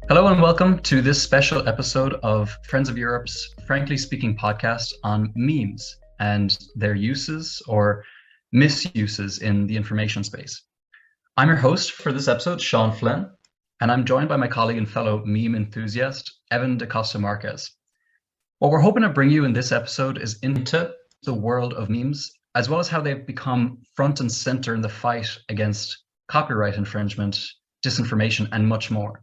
Hello and welcome to this special episode of Friends of Europe's Frankly Speaking podcast on memes and their uses or misuses in the information space. I'm your host for this episode, Seán Flynn, and I'm joined by my colleague and fellow meme enthusiast, Evan de Costa Marques. What we're hoping to bring you in this episode is into the world of memes, as well as how they've become front and center in the fight against copyright infringement, disinformation, and much more.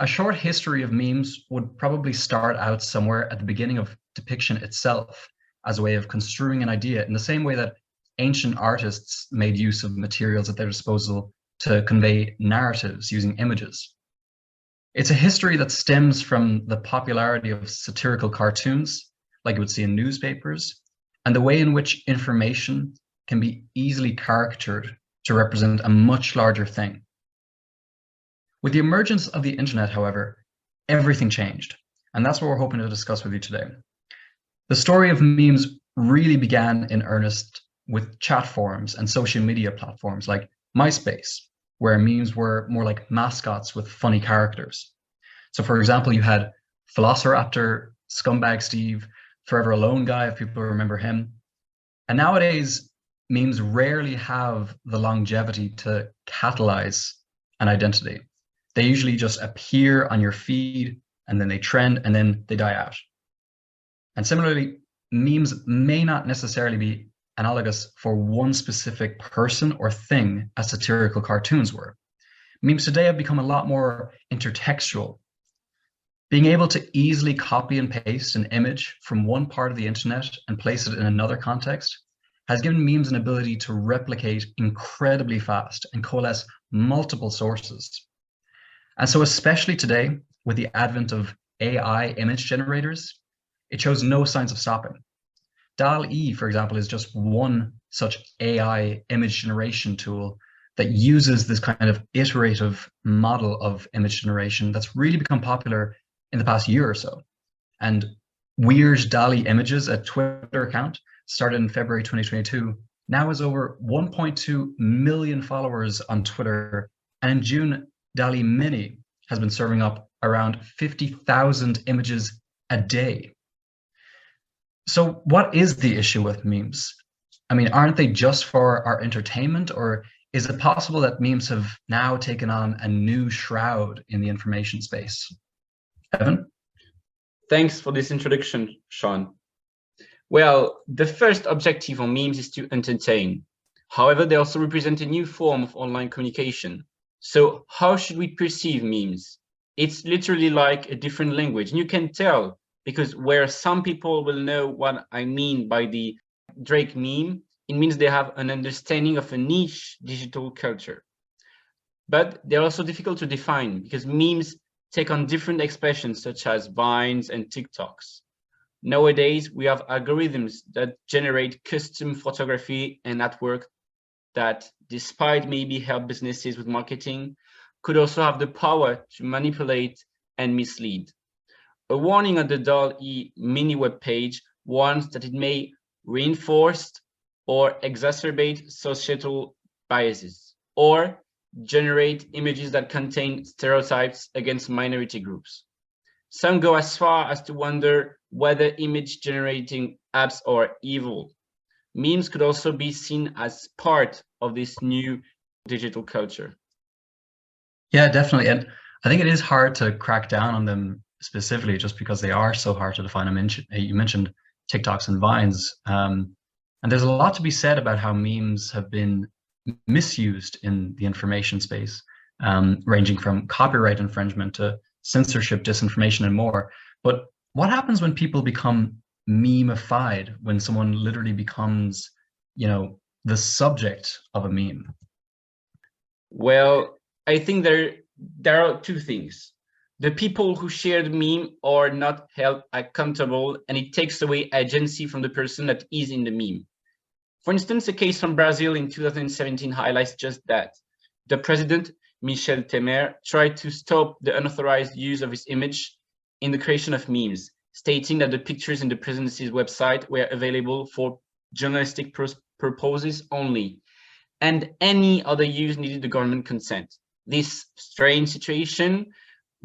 A short history of memes would probably start out somewhere at the beginning of depiction itself as a way of construing an idea in the same way that ancient artists made use of materials at their disposal to convey narratives using images. It's a history that stems from the popularity of satirical cartoons, like you would see in newspapers, and the way in which information can be easily caricatured to represent a much larger thing. With the emergence of the internet, however, everything changed, and that's what we're hoping to discuss with you today. The story of memes really began in earnest with chat forums and social media platforms like MySpace, where memes were more like mascots with funny characters. So for example, you had Velociraptor, Scumbag Steve, Forever Alone Guy, if people remember him. And nowadays, memes rarely have the longevity to catalyze an identity. They usually just appear on your feed and then they trend and then they die out. And similarly, memes may not necessarily be analogous for one specific person or thing as satirical cartoons were. Memes today have become a lot more intertextual. Being able to easily copy and paste an image from one part of the internet and place it in another context has given memes an ability to replicate incredibly fast and coalesce multiple sources. And so especially today, with the advent of AI image generators, it shows no signs of stopping. DALL-E, for example, is just one such AI image generation tool that uses this kind of iterative model of image generation that's really become popular in the past year or so. And Weird DALL-E Images, a Twitter account, started in February 2022, now has over 1.2 million followers on Twitter. And in June, DALL-E Mini has been serving up around 50,000 images a day. So what is the issue with memes? I mean, aren't they just for our entertainment, or is it possible that memes have now taken on a new shroud in the information space? Evan? Thanks for this introduction, Sean. Well, the first objective of memes is to entertain. However, they also represent a new form of online communication. So how should we perceive memes? It's literally like a different language. And you can tell, because where some people will know what I mean by the Drake meme, it means they have an understanding of a niche digital culture. But they're also difficult to define because memes take on different expressions such as Vines and TikToks. Nowadays, we have algorithms that generate custom photography and artwork that, despite maybe help businesses with marketing, could also have the power to manipulate and mislead. A warning on the DALL-E mini web page warns that it may reinforce or exacerbate societal biases or generate images that contain stereotypes against minority groups. Some go as far as to wonder whether image generating apps are evil. Memes could also be seen as part of this new digital culture. Yeah, definitely. And I think it is hard to crack down on them specifically just because they are so hard to define. You mentioned TikToks and Vines. And there's a lot to be said about how memes have been misused in the information space, ranging from copyright infringement to censorship, disinformation, and more. But what happens when people become meme-ified, when someone literally becomes, the subject of a meme? Well, I think there are two things. The people who share the meme are not held accountable, and it takes away agency from the person that is in the meme. For instance, a case from Brazil in 2017 highlights just that. The president, Michel Temer, tried to stop the unauthorized use of his image in the creation of memes, stating that the pictures in the presidency's website were available for journalistic purposes only, and any other use needed the government consent. This strange situation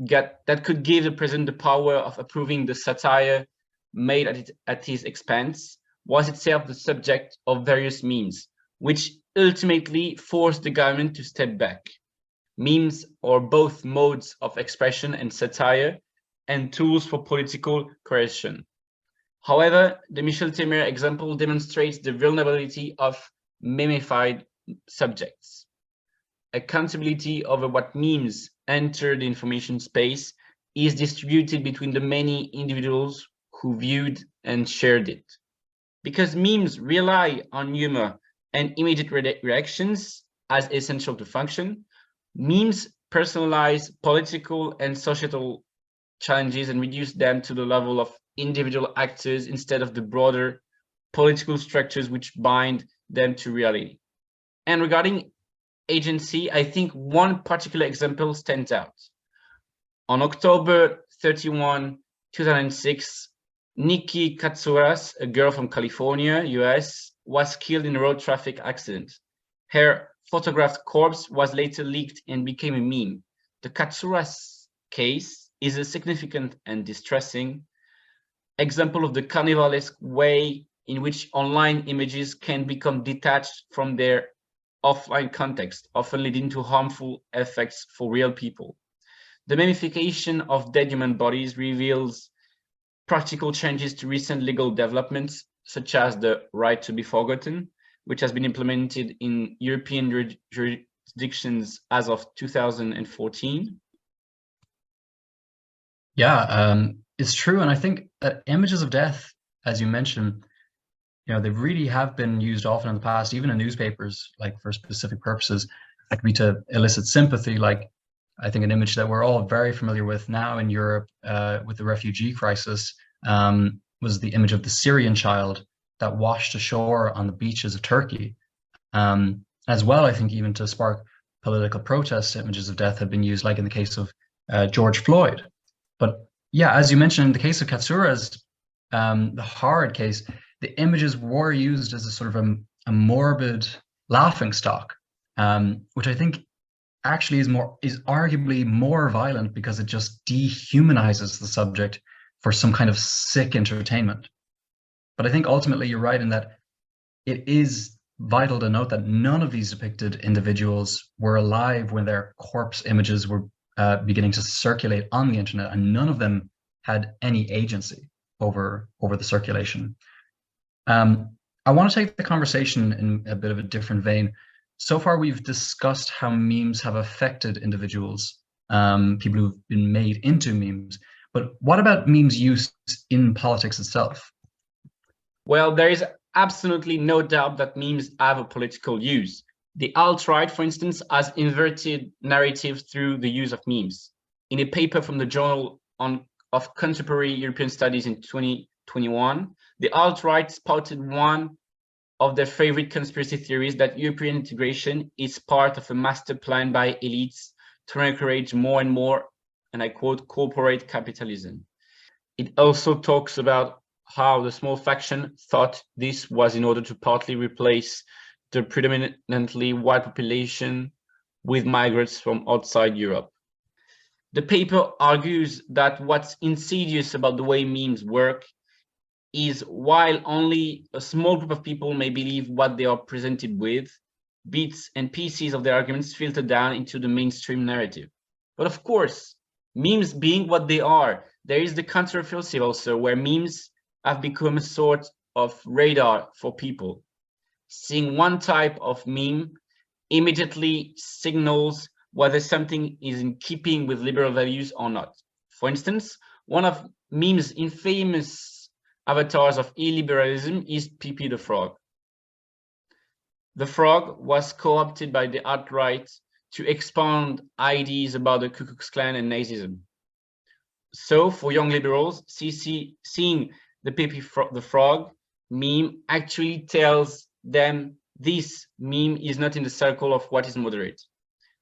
could give the president the power of approving the satire made at his expense was itself the subject of various memes, which ultimately forced the government to step back. Memes are both modes of expression and satire and tools for political coercion. However, the Michel Temer example demonstrates the vulnerability of memified subjects. Accountability over what memes enter the information space is distributed between the many individuals who viewed and shared it. Because memes rely on humor and immediate reactions as essential to function, memes personalize political and societal challenges and reduce them to the level of individual actors instead of the broader political structures which bind them to reality. And regarding agency, I think one particular example stands out. On October 31, 2006, Nikki Katsouras, a girl from California, US, was killed in a road traffic accident. Her photographed corpse was later leaked and became a meme. The Katsouras case is a significant and distressing example of the carnivalesque way in which online images can become detached from their offline context, often leading to harmful effects for real people. The memification of dead human bodies reveals practical changes to recent legal developments, such as the right to be forgotten, which has been implemented in European jurisdictions as of 2014. Yeah, it's true. And I think that images of death, as you mentioned, they really have been used often in the past, even in newspapers, like for specific purposes. That could be to elicit sympathy, like I think an image that we're all very familiar with now in Europe with the refugee crisis was the image of the Syrian child that washed ashore on the beaches of Turkey. As well, I think even to spark political protests, images of death have been used, like in the case of George Floyd. But yeah, as you mentioned, in the case of Katsouras, the hard case, the images were used as a sort of a morbid laughingstock, which I think actually is arguably more violent because it just dehumanizes the subject for some kind of sick entertainment. But I think ultimately you're right in that it is vital to note that none of these depicted individuals were alive when their corpse images were beginning to circulate on the internet, and none of them had any agency over the circulation. I want to take the conversation in a bit of a different vein. So far, we've discussed how memes have affected individuals, people who've been made into memes. But what about memes use in politics itself? Well, there is absolutely no doubt that memes have a political use. The alt-right, for instance, has inverted narratives through the use of memes. In a paper from the Journal of Contemporary European Studies in 2021, the alt-right spouted one of their favorite conspiracy theories that European integration is part of a master plan by elites to encourage more and more, and I quote, corporate capitalism. It also talks about how the small faction thought this was in order to partly replace the predominantly white population with migrants from outside Europe. The paper argues that what's insidious about the way memes work is while only a small group of people may believe what they are presented with, bits and pieces of their arguments filter down into the mainstream narrative. But of course, memes being what they are, there is the counter-offensive also, where memes have become a sort of radar for people. Seeing one type of meme immediately signals whether something is in keeping with liberal values or not. For instance, one of memes' infamous avatars of illiberalism is Pee the Frog. The frog was co-opted by the alt-right to expound ideas about the Ku Klux Klan and Nazism. So for young liberals, seeing the Pee the Frog meme actually tells them this meme is not in the circle of what is moderate.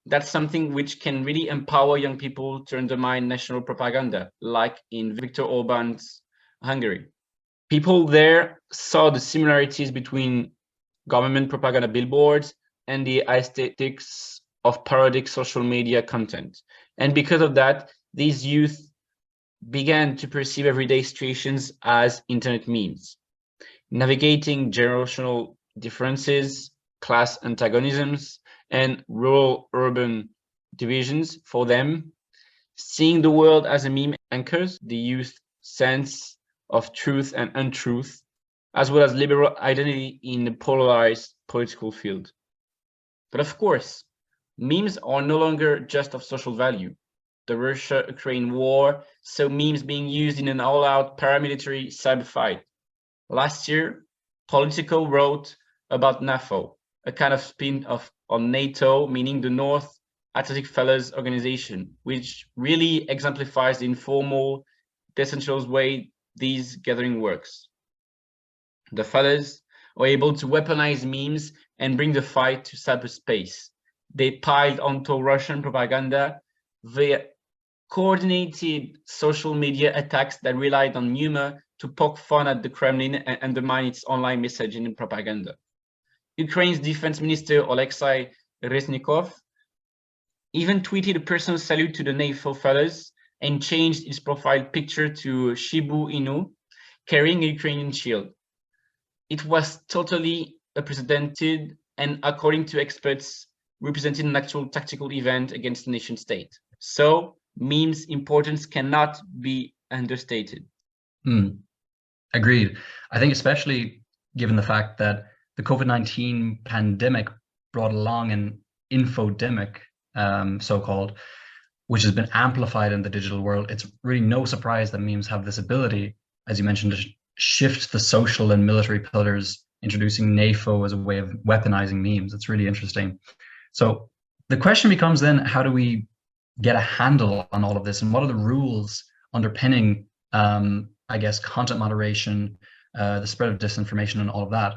That's something which can really empower young people to undermine national propaganda, like in Viktor Orban's Hungary. People there saw the similarities between government propaganda billboards and the aesthetics of parodic social media content. And because of that, these youth began to perceive everyday situations as internet memes, navigating generational differences, class antagonisms, and rural-urban divisions. For them, seeing the world as a meme anchors the youth sense of truth and untruth, as well as liberal identity in a polarized political field. But of course, memes are no longer just of social value. The Russia-Ukraine war saw memes being used in an all-out paramilitary cyber fight. Last year, Politico wrote about NAFO, a kind of spin-off on NATO, meaning the North Atlantic Fellows Organization, which really exemplifies the informal, decentralized way this gathering works. The fellows are able to weaponize memes and bring the fight to cyberspace. They piled onto Russian propaganda via coordinated social media attacks that relied on humor to poke fun at the Kremlin and undermine its online messaging and propaganda. Ukraine's defense minister, Alexei Reznikov, even tweeted a personal salute to the NATO fellows and changed its profile picture to Shibu Inu, carrying a Ukrainian shield. It was totally unprecedented and, according to experts, represented an actual tactical event against the nation state. So, memes' importance cannot be understated. Agreed. I think especially given the fact that the COVID-19 pandemic brought along an infodemic, so-called, which has been amplified in the digital world, it's really no surprise that memes have this ability, as you mentioned, to shift the social and military pillars, introducing NAFO as a way of weaponizing memes. It's really interesting. So the question becomes then, how do we get a handle on all of this, and what are the rules underpinning, I guess, content moderation, the spread of disinformation, and all of that?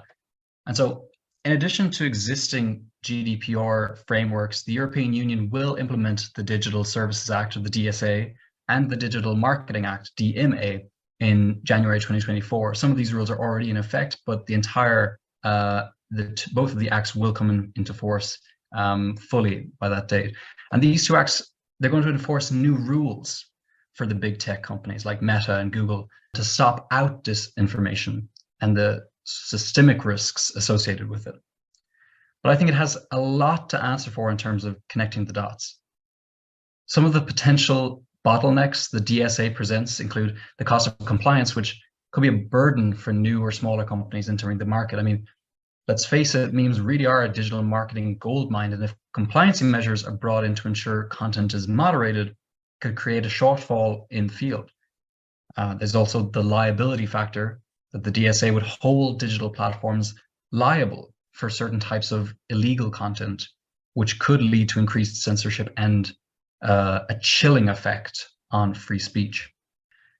And so, in addition to existing GDPR frameworks, the European Union will implement the Digital Services Act, or the DSA, and the Digital Marketing Act, DMA, in January 2024. Some of these rules are already in effect, but the entire, both of the acts will come into force fully by that date. And these two acts, they're going to enforce new rules for the big tech companies like Meta and Google to stop out disinformation and the systemic risks associated with it. But I think it has a lot to answer for in terms of connecting the dots. Some of the potential bottlenecks the DSA presents include the cost of compliance, which could be a burden for new or smaller companies entering the market. I mean, let's face it, memes really are a digital marketing goldmine, and if compliance measures are brought in to ensure content is moderated, could create a shortfall in the field. There's also the liability factor, that the DSA would hold digital platforms liable for certain types of illegal content, which could lead to increased censorship and a chilling effect on free speech.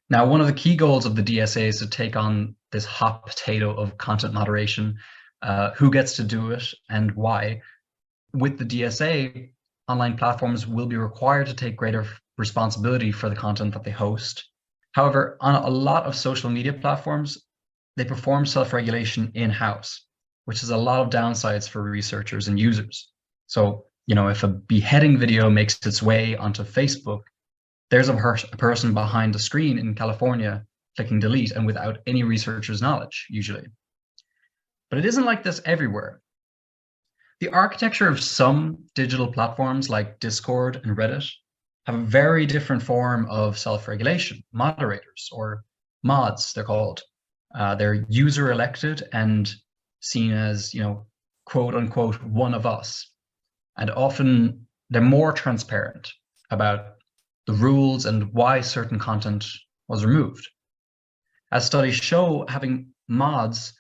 Now, one of the key goals of the DSA is to take on this hot potato of content moderation. Who gets to do it and why? With the DSA, online platforms will be required to take greater responsibility for the content that they host. However, on a lot of social media platforms, they perform self-regulation in-house, which has a lot of downsides for researchers and users. So, if a beheading video makes its way onto Facebook, there's a person behind the screen in California clicking delete, and without any researcher's knowledge, usually. But it isn't like this everywhere. The architecture of some digital platforms like Discord and Reddit have a very different form of self-regulation, moderators, or mods, they're called. They're user-elected and seen as, quote unquote, one of us. And often they're more transparent about the rules and why certain content was removed. As studies show, having mods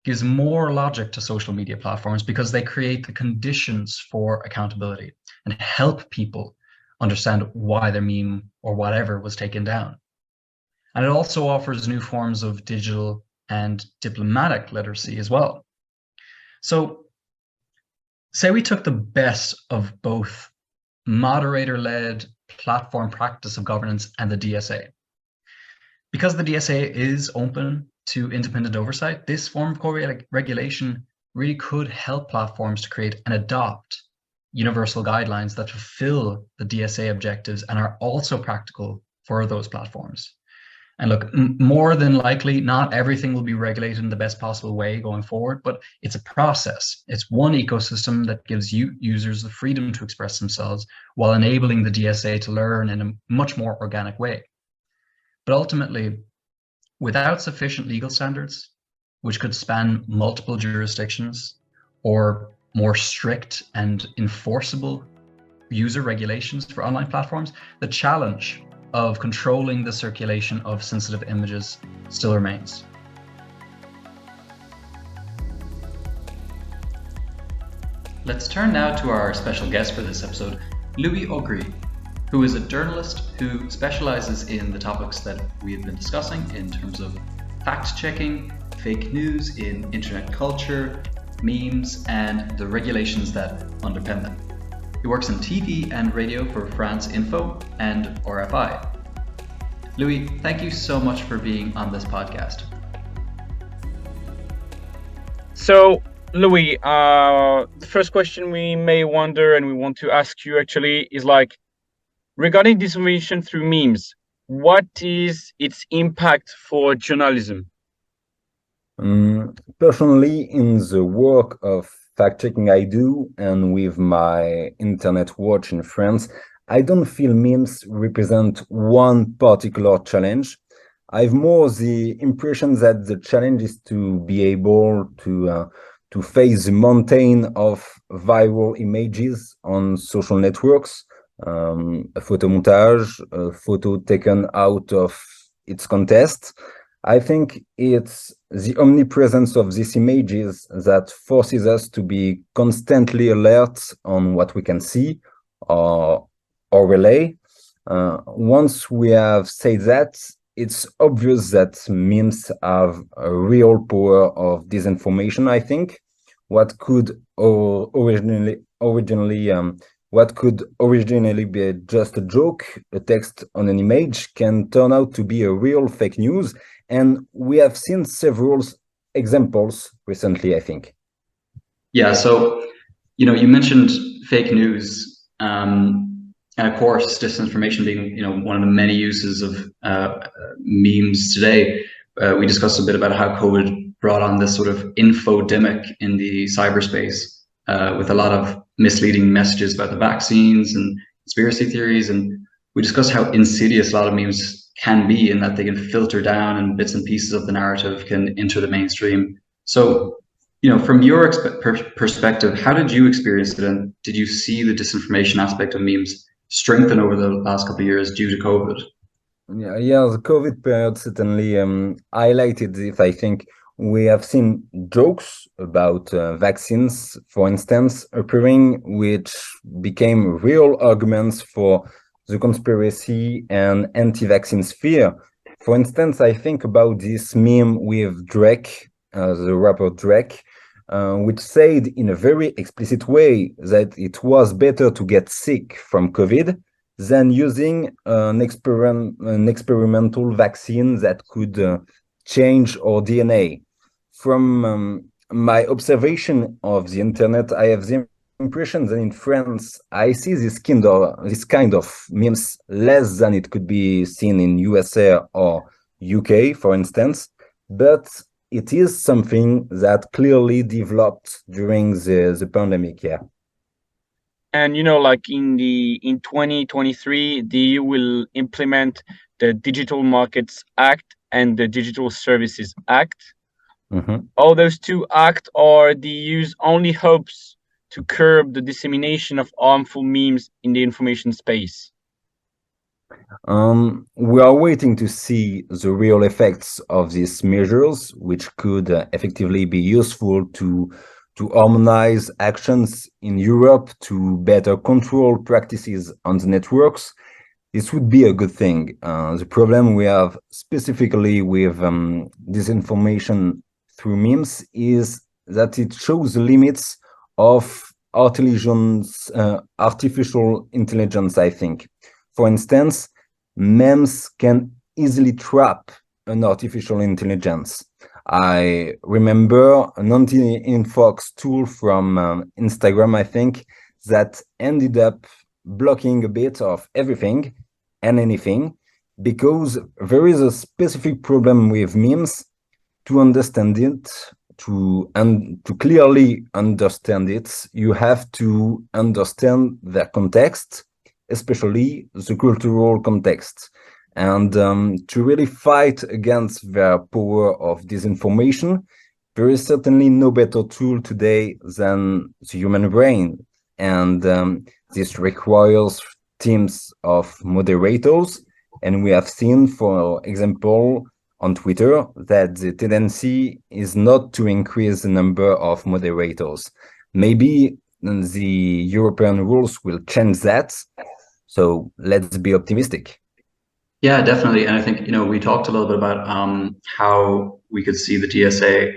gives more logic to social media platforms because they create the conditions for accountability and help people understand why their meme or whatever was taken down. And it also offers new forms of digital and diplomatic literacy as well. So say we took the best of both moderator-led platform practice of governance and the DSA. Because the DSA is open to independent oversight, this form of co-regulation really could help platforms to create and adopt universal guidelines that fulfill the DSA objectives and are also practical for those platforms. And look, more than likely, not everything will be regulated in the best possible way going forward, but it's a process. It's one ecosystem that gives users the freedom to express themselves while enabling the DSA to learn in a much more organic way. But ultimately, without sufficient legal standards, which could span multiple jurisdictions, or more strict and enforceable user regulations for online platforms, the challenge of controlling the circulation of sensitive images still remains. Let's turn now to our special guest for this episode, Louis Augry, who is a journalist who specializes in the topics that we have been discussing in terms of fact-checking, fake news in internet culture, memes, and the regulations that underpin them. He works in TV and radio for France Info and RFI. Louis, thank you so much for being on this podcast. So, Louis, the first question we may wonder and we want to ask you actually is like, regarding disinformation through memes, what is its impact for journalism? Personally, in the work of fact-checking I do, and with my internet watch in France, I don't feel memes represent one particular challenge. I've more the impression that the challenge is to be able to face the mountain of viral images on social networks, a photo montage, a photo taken out of its context. I think it's the omnipresence of these images that forces us to be constantly alert on what we can see or relay. Once we have said that, it's obvious that memes have a real power of disinformation, I think. What could originally be just a joke, a text on an image, can turn out to be a real fake news. And we have seen several examples recently, I think. Yeah, so, you mentioned fake news, and of course, disinformation being, one of the many uses of memes today. We discussed a bit about how COVID brought on this sort of infodemic in the cyberspace with a lot of misleading messages about the vaccines and conspiracy theories. And we discussed how insidious a lot of memes can be, in that they can filter down and bits and pieces of the narrative can enter the mainstream. So, from your perspective, how did you experience it? And did you see the disinformation aspect of memes strengthen over the last couple of years due to COVID? Yeah, the COVID period certainly highlighted this. I think we have seen jokes about vaccines, for instance, appearing, which became real arguments for the conspiracy and anti-vaccine sphere. For instance, I think about this meme with Drake, the rapper Drake, which said in a very explicit way that it was better to get sick from COVID than using an experimental vaccine that could change our DNA. From my observation of the internet, I have the impression that in France, I see this kind of memes less than it could be seen in USA or UK, for instance, but it is something that clearly developed during the pandemic, yeah. And like in 2023, the EU will implement the Digital Markets Act and the Digital Services Act. Mm-hmm. All those two acts are the EU's only hopes to curb the dissemination of harmful memes in the information space. We are waiting to see the real effects of these measures, which could effectively be useful to harmonize actions in Europe to better control practices on the networks. This would be a good thing. The problem we have specifically with disinformation through memes is that it shows the limits of artificial intelligence, I think. For instance, memes can easily trap an artificial intelligence. I remember an anti-infox tool from Instagram, I think, that ended up blocking a bit of everything and anything, because there is a specific problem with memes. To understand it, to clearly understand it, you have to understand their context, especially the cultural context. And to really fight against their power of disinformation, there is certainly no better tool today than the human brain. And this requires teams of moderators. And we have seen, for example, on Twitter, that the tendency is not to increase the number of moderators. Maybe the European rules will change that. So let's be optimistic. Yeah, definitely. And I think, we talked a little bit about how we could see the DSA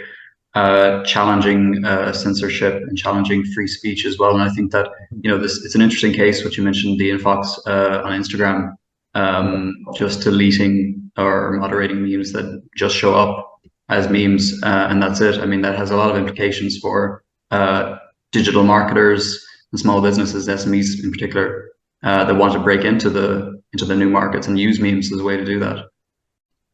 challenging censorship and challenging free speech as well. And I think that, it's an interesting case, which you mentioned, the Infox on Instagram, just deleting or moderating memes that just show up as memes, and that's it. I mean, that has a lot of implications for digital marketers and small businesses, SMEs in particular, that want to break into the new markets and use memes as a way to do that.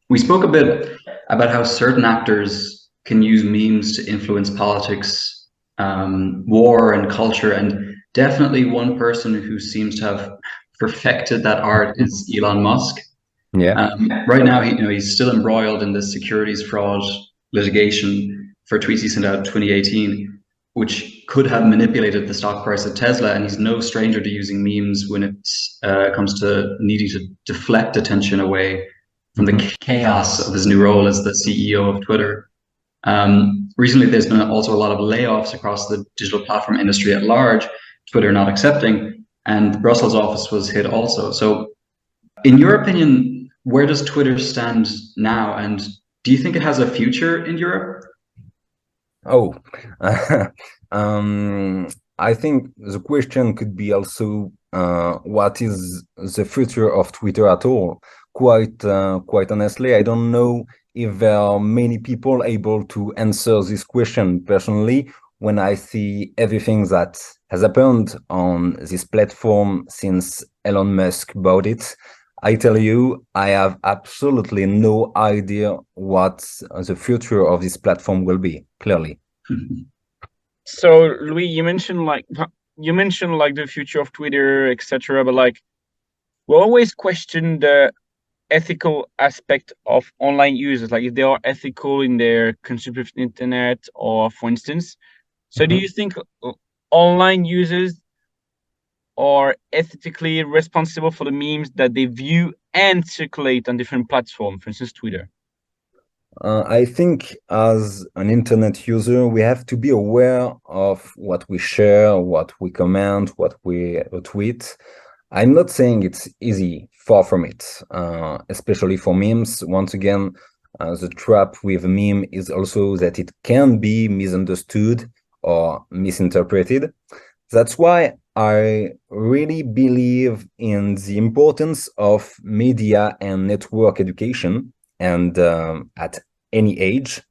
We spoke a bit about how certain actors can use memes to influence politics, war and culture, and definitely one person who seems to have perfected that art is Elon Musk. Yeah. Right now, he's still embroiled in this securities fraud litigation for tweets he sent out in 2018, which could have manipulated the stock price of Tesla. And he's no stranger to using memes when it comes to needing to deflect attention away from the chaos of his new role as the CEO of Twitter. Recently, there's been also a lot of layoffs across the digital platform industry at large, Twitter not accepting, and the Brussels office was hit also. So in your opinion, where does Twitter stand now? And do you think it has a future in Europe? Oh, I think the question could be also, what is the future of Twitter at all? Quite honestly, I don't know if there are many people able to answer this question. Personally, when I see everything that has happened on this platform since Elon Musk bought it, I tell you, I have absolutely no idea what the future of this platform will be, clearly. So, Louis, you mentioned the future of Twitter, etc. But we always question the ethical aspect of online users, like if they are ethical in their consumption of the internet, or for instance. So, do you think online users are ethically responsible for the memes that they view and circulate on different platforms, for instance, Twitter? I think as an internet user, we have to be aware of what we share, what we comment, what we tweet. I'm not saying it's easy, far from it, especially for memes. Once again, the trap with a meme is also that it can be misunderstood or misinterpreted. That's why I really believe in the importance of media and network education. And at any age,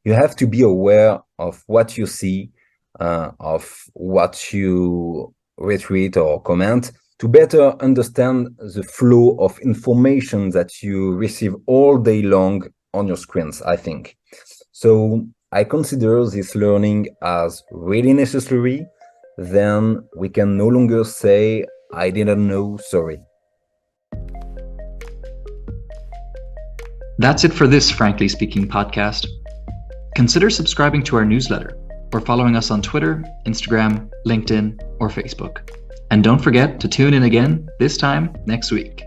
you have to be aware of what you see, of what you retweet or comment, to better understand the flow of information that you receive all day long on your screens, I think. So I consider this learning as really necessary. Then we can no longer say, I didn't know, sorry. That's it for this Frankly Speaking podcast. Consider subscribing to our newsletter or following us on Twitter, Instagram, LinkedIn, or Facebook. And don't forget to tune in again, this time next week.